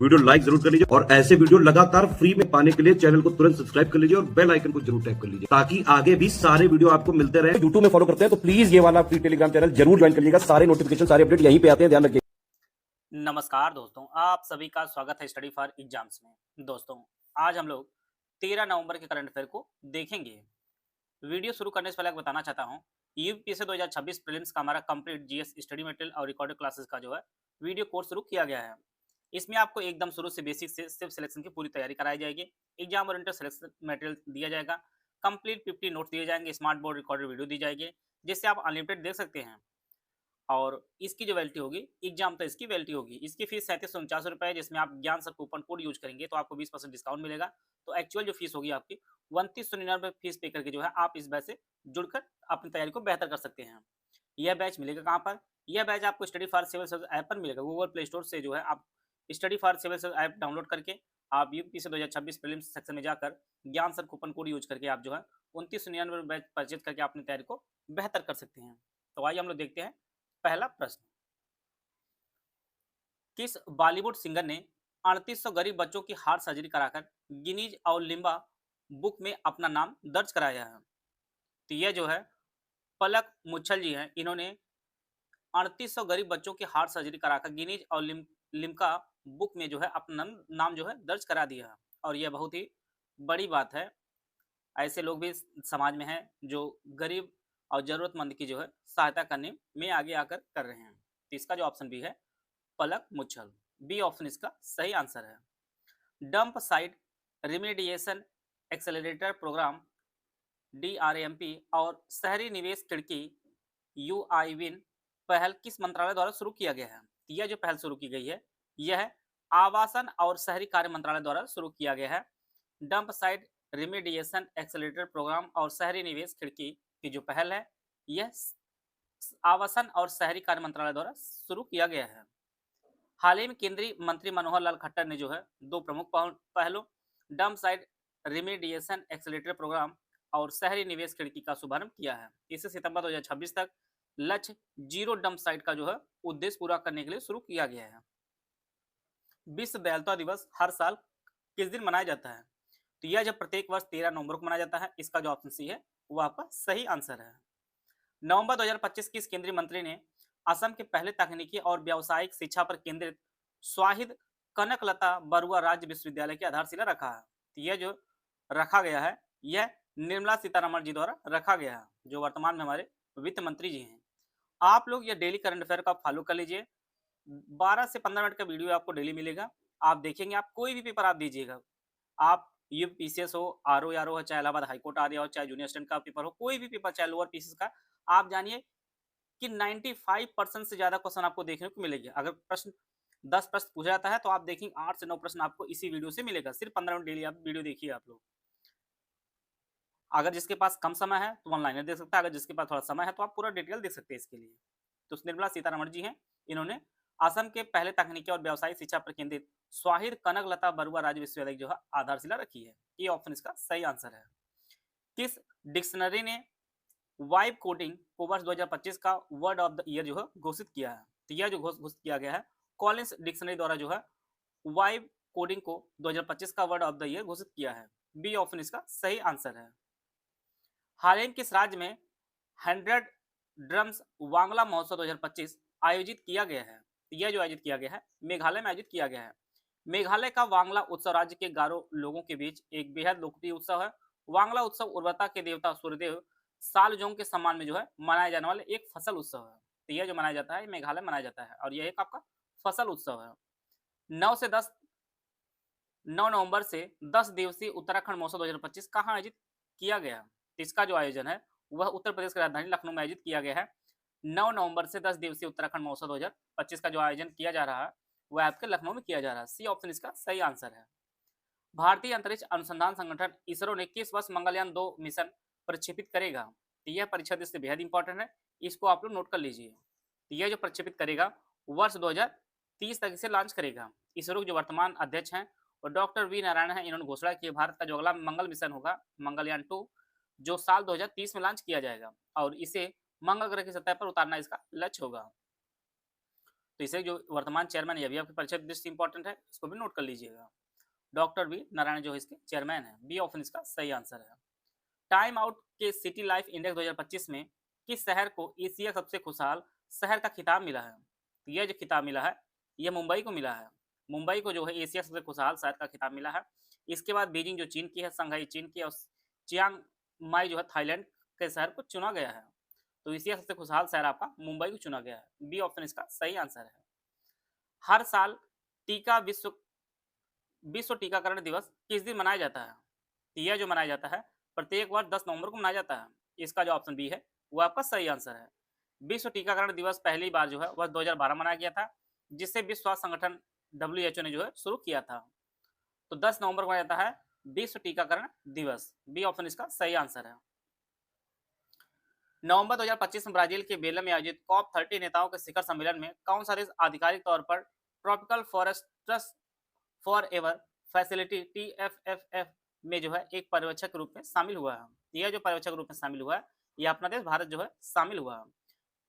Video like जरूर कर लीजिए और ऐसे वीडियो लगातार फ्री में पाने के लिए चैनल को तुरंत सब्सक्राइब कर लीजिए और बेल आइकन को जरूर टैप कर लीजिए ताकि आगे भी सारे वीडियो आपको मिलते रहे। यूट्यूब में फॉलो करते हैं तो प्लीज ये वाला फ्री टेलीग्राम चैनल जरूर ज्वाइन कर लीजिएगा। सारे नोटिफिकेशन सारे अपडेट यहीं पे आते हैं, ध्यान रखिए। नमस्कार दोस्तों, आप सभी का स्वागत है स्टडी फॉर एग्जाम्स में। दोस्तों, आज हम लोग 13 नवंबर के करंट अफेयर को देखेंगे। वीडियो शुरू करने से पहले बताना चाहता हूं, यूपीएससी 2026 प्रीलिम्स का हमारा कंप्लीट जीएस स्टडी मटेरियल और रिकॉर्डेड क्लासेस का जो है वीडियो कोर्स शुरू किया गया है। इसमें आपको एकदम शुरू से बेसिक से सिर्फ सिलेक्शन की पूरी तैयारी कराई जाएगी। एग्जाम ओरिएंटेड सिलेक्शन मटेरियल दिया जाएगा, कंप्लीट 50 नोट्स दिए जाएंगे, स्मार्ट बोर्ड रिकॉर्डेड वीडियो दी जाएगी जिससे आप अनलिमिटेड देख सकते हैं। और इसकी जो वैलिडिटी होगी, एग्जाम तो इसकी वैलिडिटी होगी। इसकी फीस 3749 है, जिसमें आप ज्ञान सर कूपन कोड यूज करेंगे तो आपको 20% डिस्काउंट मिलेगा। तो एक्चुअल जो फीस होगी आपकी 2999 फीस पे करके जो है आप इस बैच से जुड़कर अपनी तैयारी को बेहतर कर सकते हैं। यह बैच मिलेगा कहाँ पर? यह बैच आपको study for civil service app पर मिलेगा। गूगल प्ले स्टोर से जो है आप study for civil service app download करके आप यूपीएससी 2026 प्रीलिम्स सेक्शन में जाकर ज्ञान सर कूपन कोड यूज करके आप जो है 2999 बैच परचेज करके अपनी तैयारी को बेहतर कर सकते हैं। तो आइए हम लोग देखते हैं पहला प्रश्न। किस बॉलीवुड सिंगर ने 3800 गरीब बच्चों की हार्ट सर्जरी कराकर गिनीज और लिम्बा बुक में अपना नाम दर्ज कराया है? तो यह जो है पलक मुच्छल जी हैं। इन्होंने 3800 गरीब बच्चों की हार्ट सर्जरी कराकर गिनीज और लिम्का बुक में जो है अपना नाम जो है दर्ज करा दिया है। और यह बहुत ही बड़ी बात है। ऐसे लोग भी समाज में हैं जो गरीब और जरूरतमंद की जो है सहायता करने में आगे आकर कर रहे हैं। तो इसका जो ऑप्शन बी है पलक मुच्छल, बी ऑप्शन इसका सही आंसर है। Dump site remediation accelerator programme DRMP और शहरी निवेश खिड़की यूआईविन पहल किस मंत्रालय द्वारा शुरू किया गया है? यह जो पहल शुरू की गई है यह आवासन और शहरी कार्य मंत्रालय द्वारा शुरू किया गया है। Dump site remediation accelerator program और शहरी निवेश खिड़की की जो पहल है यह आवासन और शहरी कार्य मंत्रालय द्वारा शुरू किया गया है। हाल ही में केंद्रीय मंत्री मनोहर लाल खट्टर ने जो है दो प्रमुख पहलों dump site remediation accelerator program और शहरी निवेश खिड़की का शुभारंभ किया है। इसे सितंबर 2026 तक लक्ष्य जीरो डंप साइट का जो है उद्देश्य पूरा करने के लिए शुरू किया गया है। विश्व दयालुता दिवस हर साल किस दिन मनाया जाता है? तो यह जब प्रत्येक वर्ष 13 नवंबर को मनाया जाता है। इसका जो ऑप्शन सी है वो आपका सही आंसर है। नवंबर 2025 किस केंद्रीय मंत्री ने असम के पहले तकनीकी और व्यावसायिक शिक्षा पर केंद्रित स्वाहिद कनकलता बरुआ राज्य विश्वविद्यालय की आधारशिला रखा है? तो यह जो रखा गया है यह निर्मला सीतारमण जी द्वारा रखा गया है, जो वर्तमान में हमारे वित्त मंत्री जी हैं। आप लोग ये डेली करंट अफेयर का फॉलो कर लीजिए। 12 से 15 मिनट का वीडियो आपको डेली मिलेगा। आप देखेंगे, आप कोई भी पेपर आप दीजिएगा, आप यूपीसीएस हो, आर ओ हो, चाहे इलाहाबाद हाईकोर्ट आ रहा हो, चाहे जूनियर स्टैंड का पेपर हो, कोई भी पेपर, चाहे लोअर पीसीएस का, आप जानिए कि 95% से ज्यादा क्वेश्चन आपको देखने को मिलेगी। अगर प्रश्न 10 प्रश्न पूछा जाता है तो आप देखेंगे 8 से 9 प्रश्न आपको इसी वीडियो से मिलेगा। सिर्फ 15 मिनट डेली आप वीडियो देखिए आप लोग। अगर जिसके पास कम समय है तो ऑनलाइन देख सकता है, अगर जिसके पास थोड़ा समय है तो आप पूरा डिटेल देख सकते हैं इसके लिए। तो निर्मला सीतारमण जी हैं, इन्होंने असम के पहले तकनीकी और व्यावसायिक शिक्षा पर केंद्रित स्वाहिद कनकलता बरुआ राज्य विश्वविद्यालय जो है आधारशिला रखी है। ये ऑप्शन इसका सही आंसर है। किस डिक्शनरी ने वाइब कोडिंग को वर्ष 2025 का वर्ड ऑफ द ईयर जो है घोषित किया है? तो यह जो घोषित किया गया है कॉलिंस डिक्शनरी द्वारा जो है वाइब कोडिंग को 2025 का वर्ड ऑफ द ईयर घोषित किया है। बी ऑप्शन इसका सही आंसर है। हाल ही में किस राज्य में 100 ड्रम्स वांगला महोत्सव 2025 आयोजित किया गया है? यह जो आयोजित किया गया है मेघालय में आयोजित किया गया है। मेघालय का वांगला उत्सव राज्य के गारो लोगों के बीच एक बेहद लोकप्रिय उत्सव है। वांगला उत्सव उर्वरता के देवता सूर्यदेव सालजोंग के सम्मान में जो है मनाया जाने वाला एक फसल उत्सव है। तो यह जो मनाया जाता है मेघालय मनाया जाता है और यह एक आपका फसल उत्सव है। 9 नवंबर से 10 दिवसीय उत्तराखंड महोत्सव 2025 कहाँ आयोजित किया गया? इसका जो आयोजन है वह उत्तर प्रदेश की राजधानी लखनऊ में आयोजित किया गया है। 9 नवंबर से 10 दिवसीय उत्तराखंड महोत्सव 2025 का जो आयोजन किया जा रहा है वह आपके लखनऊ में किया जा रहा है। सी ऑप्शन इसका सही आंसर है। भारतीय अंतरिक्ष अनुसंधान संगठन इसरो ने किस वर्ष मंगलयान 2 मिशन प्रक्षेपित करेगा? तो यह परीक्षा इससे बेहद इंपॉर्टेंट है, इसको आप लोग नोट कर लीजिए। तो यह जो प्रक्षेपित करेगा वर्ष 2030 तक इसे लॉन्च करेगा। इसरो के जो वर्तमान अध्यक्ष हैं और डॉक्टर वी नारायण हैं, इन्होंने घोषणा की भारत का जो अगला मंगल मिशन होगा मंगलयान 2 जो साल 2030 में लॉन्च किया जाएगा और इसे मंगल ग्रह की सतह पर उतारना इसका लक्ष्य होगा। तो इसे जो वर्तमान चेयरमैन है, ये भी आपकी परीक्षा की दृष्टि इंपॉर्टेंट है, इसको भी नोट कर लीजिएगा। डॉक्टर वी नारायण जो है इसके चेयरमैन है। बी ऑप्शन इसका सही आंसर है। टाइम आउट के सिटी लाइफ इंडेक्स 2025 में किस शहर को एशिया सबसे खुशहाल शहर का खिताब मिला है? तो यह जो खिताब मिला है, यह मुंबई को मिला है। मुंबई को जो है एशिया सबसे खुशहाल शहर का खिताब मिला है। इसके बाद बीजिंग जो चीन की है, शंघाई चीन की है, और चियांग माई जो है थाईलैंड के शहर को चुना गया है। तो एशिया सबसे खुशहाल शहर आपका मुंबई को चुना गया है। बी ऑप्शन इसका सही आंसर है। हर साल टीका विश्व विश्व टीकाकरण दिवस किस दिन मनाया जाता है? तो यह जो मनाया जाता है प्रत्येक वर्ष 10 नवंबर को मनाया जाता है। इसका जो ऑप्शन बी है वो आपका सही आंसर है। विश्व टीकाकरण दिवस पहली बार जो है वह 2012 मनाया गया था, जिसे विश्व स्वास्थ्य संगठन WHO ने जो है शुरू किया था। तो 10 नवंबर को मनाया जाता है विश्व टीकाकरण दिवस। बी ऑप्शन इसका सही आंसर है। नवंबर 2025 में ब्राजील के बेलम में आयोजित COP30 नेताओं के शिखर सम्मेलन में कौन सा देश आधिकारिक तौर पर tropical forests for ever facility TFFF में जो है एक पर्यवेक्षक के रूप में शामिल हुआ है? यह जो पर्यवेक्षक के रूप में शामिल हुआ है, यह अपना देश भारत जो है शामिल हुआ है।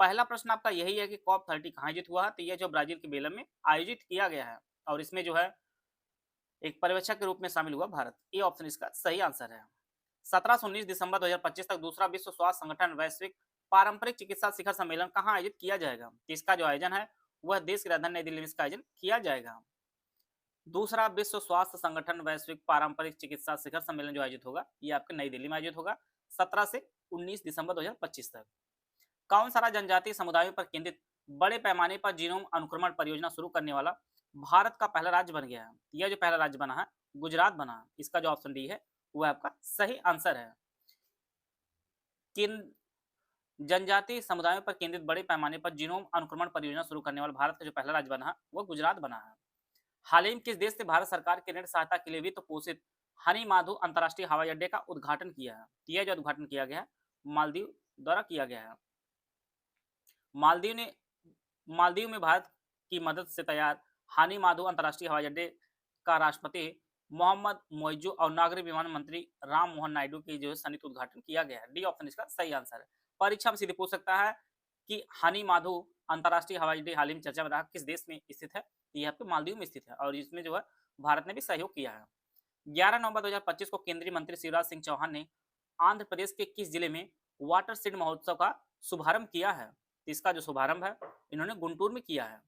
पहला प्रश्न आपका यही है कि COP30 कहाँ आयोजित हुआ है? तो यह जो ब्राजील के बेलम में आयोजित किया गया है, और इसमें जो है एक पर्यवेक्षक के रूप में शामिल हुआ भारत। ये ऑप्शन इसका सही आंसर है। 17 से 19 दिसंबर 2025 तक दूसरा विश्व स्वास्थ्य संगठन वैश्विक पारंपरिक चिकित्सा शिखर सम्मेलन कहाँ आयोजित किया जाएगा? तो इसका जो आयोजन है वह देश की राजधानी नई दिल्ली में इसका आयोजन किया जाएगा। दूसरा विश्व स्वास्थ्य संगठन वैश्विक पारंपरिक चिकित्सा शिखर सम्मेलन जो आयोजित होगा, ये आपके नई दिल्ली में आयोजित होगा 17 से 19 दिसंबर 2025 तक। कौन सा राज्य जनजातीय समुदायों पर केंद्रित बड़े पैमाने पर जीनोम अनुक्रमण परियोजना शुरू करने वाला भारत का पहला राज्य बन गया है? यह जो पहला राज्य बना है गुजरात बना है। इसका जो ऑप्शन डी है वह आपका सही आंसर है। किन जनजातीय समुदायों पर केंद्रित बड़े पैमाने पर जीनोम अनुक्रमण परियोजना शुरू करने वाला भारत का जो पहला राज्य बना है वह गुजरात बना है। हाल ही में किस देश से भारत सरकार के ऋण सहायता के लिए वित्त पोषित हनी माधु अंतर्राष्ट्रीय हवाई अड्डे का उद्घाटन किया है? यह जो उद्घाटन किया गया है मालदीव द्वारा किया गया है। मालदीव में भारत की मदद से तैयार हानी माधु अंतर्राष्ट्रीय हवाई अड्डे का राष्ट्रपति मोहम्मद मोइजू और नागरिक विमानन मंत्री राम मोहन नायडू की जो है संयुक्त उद्घाटन किया गया है। डी ऑप्शन इसका सही आंसर है। परीक्षा में सीधे पूछ सकता है कि हानी माधु अंतर्राष्ट्रीय हवाई अड्डे हाल ही में चर्चा में रहा किस देश में स्थित है? ये आपके मालदीव में स्थित है, और इसमें जो है भारत ने भी सहयोग किया है। 11 नवंबर 2025 को केंद्रीय मंत्री शिवराज सिंह चौहान ने आंध्र प्रदेश के किस जिले में वाटर सीड महोत्सव का शुभारंभ किया है? तो इसका जो शुभारंभ है इन्होंने गुंटूर में किया है।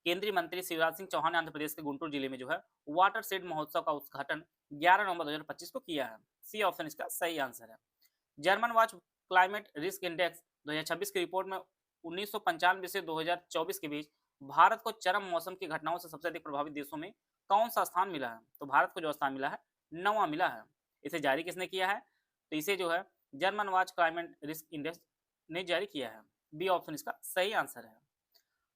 केंद्रीय मंत्री शिवराज सिंह चौहान ने आंध्र प्रदेश के गुंटूर जिले में जो है वाटर सीड महोत्सव का उद्घाटन 11 नवंबर 2025 को किया है। सी ऑप्शन इसका सही आंसर है। German watch climate risk index 2026 की रिपोर्ट में 1995 से 2024 के बीच भारत को चरम मौसम की घटनाओं से सबसे अधिक प्रभावित देशों में कौन सा स्थान मिला है? तो भारत को जो स्थान मिला है 9वां मिला है। इसे जारी किसने किया है? तो इसे जो है German watch climate risk index ने जारी किया है। बी ऑप्शन इसका सही आंसर है।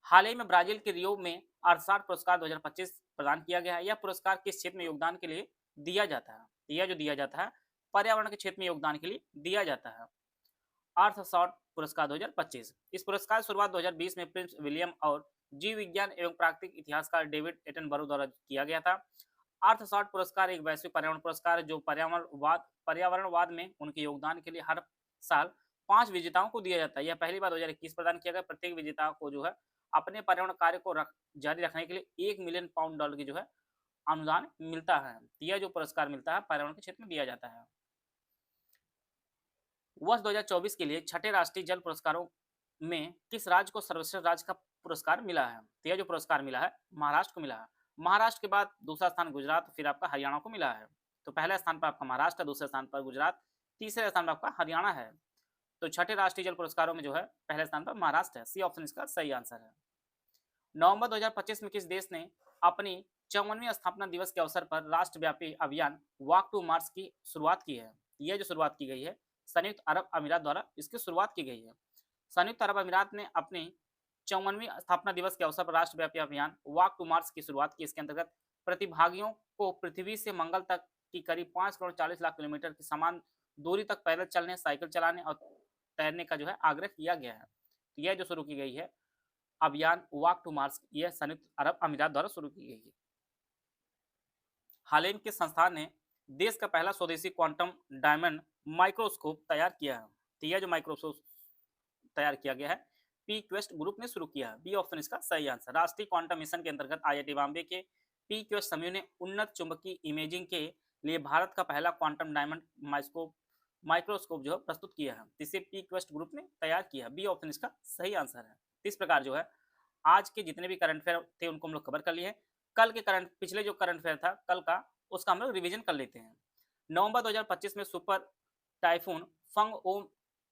हाल ही में ब्राजील के रियो में अरसाट पुरस्कार 2025 प्रदान किया गया है। यह पुरस्कार किस क्षेत्र में योगदान के लिए दिया जाता है? यह जो दिया जाता है पर्यावरण के क्षेत्र में योगदान के लिए दिया जाता है। अर्थशॉट पुरस्कार 2025। इस पुरस्कार की शुरुआत 2020 में प्रिंस विलियम और जीव विज्ञान एवं प्राकृतिक इतिहासकार डेविड एटनबरो द्वारा किया गया था। अर्थशॉट पुरस्कार एक वैश्विक पर्यावरण पुरस्कार है जो पर्यावरणवाद में उनके योगदान के लिए हर साल 5 विजेताओं को दिया जाता है। यह पहली बार 2021 प्रदान किया गया। प्रत्येक विजेता को जो है अपने पर्यावरण कार्य को जारी रखने के लिए $1 मिलियन की जो है अनुदान मिलता है। यह जो पुरस्कार मिलता है पर्यावरण के क्षेत्र में दिया जाता है। वर्ष 2024 के लिए छठे राष्ट्रीय जल पुरस्कारों में किस राज्य को सर्वश्रेष्ठ राज्य का पुरस्कार मिला है? तो यह जो पुरस्कार मिला है महाराष्ट्र को मिला है। महाराष्ट्र के बाद दूसरा स्थान गुजरात, फिर आपका हरियाणा को मिला है। तो पहले स्थान पर आपका महाराष्ट्र, दूसरे स्थान पर गुजरात, तीसरे स्थान पर आपका हरियाणा है। तो छठे राष्ट्रीय जल पुरस्कारों में जो है पहले स्थान पर महाराष्ट्र है। सी ऑप्शन इसका सही आंसर है। नवंबर 2025 में किस देश ने अपनी 54वीं स्थापना दिवस के अवसर पर राष्ट्रव्यापी अभियान वॉक टू मार्स की शुरुआत की है? यह जो शुरुआत की गई है संयुक्त अरब अमीरात द्वारा इसकी शुरुआत की गई है। संयुक्त अरब अमीरात ने अपनी 54वीं स्थापना दिवस के अवसर पर राष्ट्रव्यापी अभियान वॉक टू मार्स की शुरुआत की। इसके अंतर्गत प्रतिभागियों को पृथ्वी से मंगल तक की करीब 5 करोड़ 40 लाख किलोमीटर की समान दूरी तक पैदल चलने, साइकिल चलाने और तैरने का जो है आग्रह किया गया है। तो यह जो शुरू की गई है अभियान वॉक टू मार्स, यह संयुक्त अरब अमीरात द्वारा शुरू की गई है। हाल ही में किस संस्थान ने देश का पहला स्वदेशी क्वांटम डायमंड माइक्रोस्कोप तैयार किया है? तो यह जो माइक्रोस्कोप तैयार किया गया है पी क्वेस्ट ग्रुप ने शुरू किया है? बी ऑप्शन इसका सही आंसर। राष्ट्रीय क्वांटम मिशन के अंतर्गत आईआईटी बॉम्बे के पी क्वेस्ट समूह ने उन्नत चुंबकीय इमेजिंग के लिए भारत का पहला क्वांटम डायमंड माइक्रोस्कोप जो है प्रस्तुत किया है, जिसे पी क्वेस्ट ग्रुप ने तैयार किया। बी ऑप्शन इसका सही आंसर है। इस प्रकार जो है आज के जितने भी करंट अफेयर थे उनको हम लोग कवर कर लिए हैं। कल के करंट पिछले जो करंट अफेयर था कल का, उसका हम लोग रिवीजन कर लेते हैं। नवंबर 2025 में सुपर टाइफून फंगओम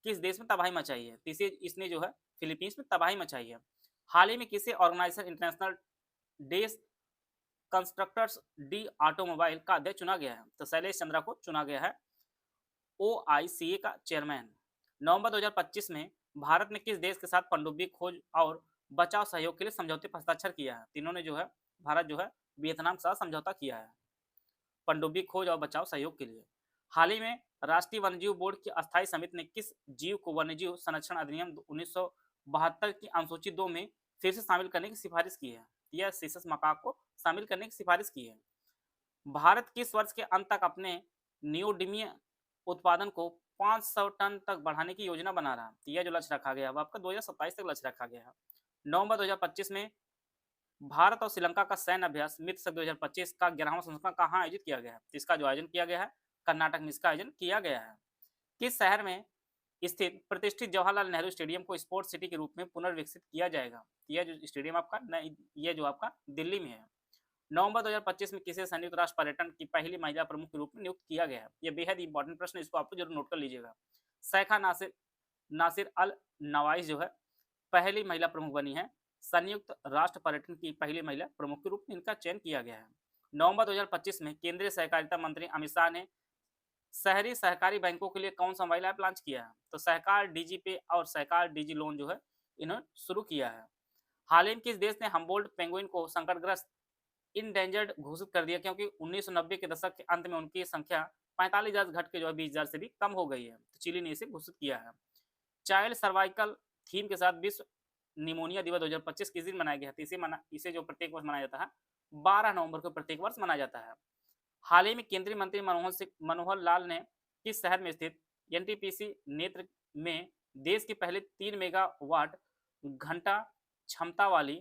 किस देश में तबाही मचाई है? इसे इसने जो है फिलीपींस में तबाही मचाई है। हाल ही में किसे ऑर्गेनाइजेशन इंटरनेशनल डेस कंस्ट्रक्टर्स डी ऑटोमोबाइल का अध्यक्ष चुना गया है? तो शैलेश चंद्रा को चुना गया है ओआईसीए का चेयरमैन। नवंबर 2025 में भारत ने किस देश के साथ पनडुब्बी खोज और बचाव सहयोग के लिए समझौते पर हस्ताक्षर किया है? तीनों ने जो है भारत जो है वियतनाम के साथ समझौता किया है पनडुब्बी खोज और बचाव सहयोग के लिए। हाल ही में राष्ट्रीय वन्यजीव बोर्ड की अस्थायी समिति ने किस जीव को वन्यजीव संरक्षण अधिनियम 1972 की अनुसूची 2 में फिर से शामिल करने की सिफारिश की है? यह सीसस मकाक को शामिल करने की सिफारिश की है। भारत किस वर्ष के अंत तक अपने नियोडिमिया उत्पादन को 500 टन तक बढ़ाने की योजना बना रहा है? यह जो लक्ष्य रखा गया है वो आपका 2027 तक लक्ष्य रखा गया है। नवंबर 2025 में भारत और श्रीलंका का सैन्य अभ्यास मित्र 2025 का 11वां संस्करण कहाँ आयोजित किया गया है? इसका जो आयोजन किया गया है कर्नाटक में इसका आयोजन किया गया है। किस शहर में स्थित प्रतिष्ठित जवाहरलाल नेहरू स्टेडियम को स्पोर्ट्स सिटी के रूप में पुनर्विकसित किया जाएगा? यह जो स्टेडियम आपका यह जो आपका दिल्ली में है। नवंबर 2025 में किसे संयुक्त राष्ट्र पर्यटन की पहली महिला प्रमुख के रूप में नियुक्त किया गया है? यह बेहद इंपॉर्टेंट प्रश्न, इसको आपको जरूर नोट कर लीजिएगा। सैखा नासिर अल नवाइस जो है पहली महिला प्रमुख बनी है। संयुक्त राष्ट्र पर्यटन की पहली महिला प्रमुख के रूप में इनका चयन किया गया है। नवंबर 2025 में केंद्रीय सहकारिता मंत्री अमित शाह ने शहरी सहकारी बैंकों के लिए कौन सा मोबाइल ऐप लॉन्च किया है? तो सहकार डीजी पे और सहकार डीजी लोन जो है इन्होंने शुरू किया है। हाल ही में किस देश ने हम्बोल्ट पेंगुइन को संकटग्रस्त इंडेंजर्ड घोषित कर दिया, क्योंकि 1990 के दशक के अंत में उनकी संख्या 45,000 घट के जो है 20,000 से भी कम हो गई है? तो चिली ने इसे घोषित किया है। चाइल्ड सर्वाइकल थीम के साथ विश्व निमोनिया दिवस 2025 किस दिन मनाया गया है? इसे जो प्रत्येक वर्ष मनाया जाता है 12 नवंबर को प्रत्येक वर्ष मनाया जाता है। हाल ही में केंद्रीय मंत्री मनोहर लाल ने किस शहर में स्थित एनटीपीसी नेत्र में देश की पहले 3 मेगावाट घंटा क्षमता वाली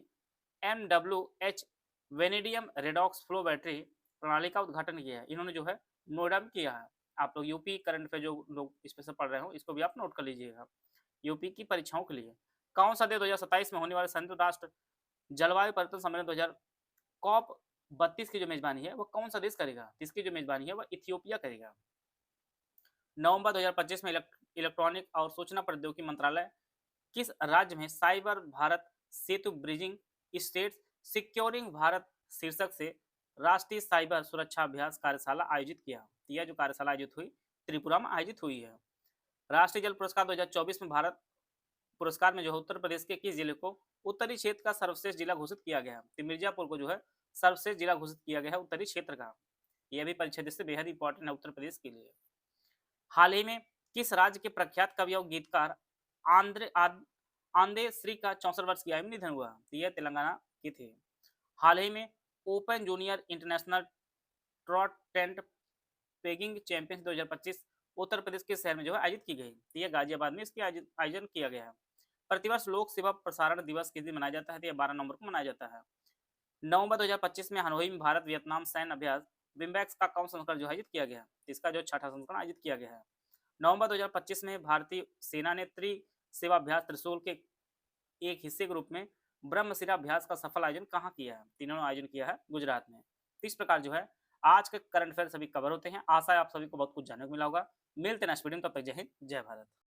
MWH vanadium redox flow battery प्रणाली का उद्घाटन किया है? इन्होंने जो है नोएडा में किया है। आप लोग यूपी करंट अफेयर जो लोग स्पेशल पढ़ रहे हो इसको भी आप नोट कर लीजिएगा यूपी की परीक्षाओं के लिए। कौन सा देश 2027 में होने वाले संयुक्त राष्ट्र जलवायु परिवर्तन सम्मेलन 2000 कॉप 32 की जो मेजबानी है वो कौन सा देश करेगा? इसकी जो मेजबानी है वह इथियोपिया करेगा। नवंबर 2025 में इलेक्ट्रॉनिक और सूचना प्रौद्योगिकी मंत्रालय किस राज्य में साइबर भारत सेतु ब्रिजिंग स्टेट्स सिक्योरिंग भारत शीर्षक से राष्ट्रीय साइबर सुरक्षा अभ्यास कार्यशाला आयोजित किया? यह जो कार्यशाला आयोजित हुई त्रिपुरा में आयोजित हुई है। राष्ट्रीय जल पुरस्कार 2024 में भारत पुरस्कार में जो है उत्तर प्रदेश के किस जिले को उत्तरी क्षेत्र का सर्वश्रेष्ठ जिला घोषित किया गया? तो मिर्जापुर को जो है सर्वश्रेष्ठ जिला घोषित किया गया है उत्तरी क्षेत्र का। यह भी परीक्षा दृष्टि से बेहद इंपॉर्टेंट है उत्तर प्रदेश के लिए। हाल ही में किस राज्य के प्रख्यात कवि और गीतकार आंदे श्री का 64 वर्ष की आयु में निधन हुआ? तो यह तेलंगाना के थे। हाल ही में open junior international trout tent pegging champion 2025 Uttar Pradesh के शहर में जो है आयोजित की गई? तो यह गाजियाबाद में इसके आयोजन किया गया है। प्रतिवर्ष लोक सेवा प्रसारण दिवस किस दिन मनाया जाता है? तो यह 12 नवंबर को मनाया जाता है। नवंबर 2025 में हनोई में भारत वियतनाम सैन्य अभ्यास बिम्बैक्स का कौन संस्करण जो आयोजित किया गया? इसका जो 6ठा संस्करण आयोजित किया गया है। नवंबर 2025 में भारतीय सेना ने त्रिसेवा अभ्यास त्रिशूल के एक हिस्से के रूप में ब्रह्मशिरा अभ्यास का सफल आयोजन कहाँ किया है? तीनों आयोजन किया है गुजरात में। इस प्रकार जो है आज के करंट अफेयर सभी कवर होते हैं। आशा है आप सभी को बहुत कुछ जानने को मिला होगा। मिलते हैं नेक्स्ट वीडियो में, तब तक जय हिंद जय भारत।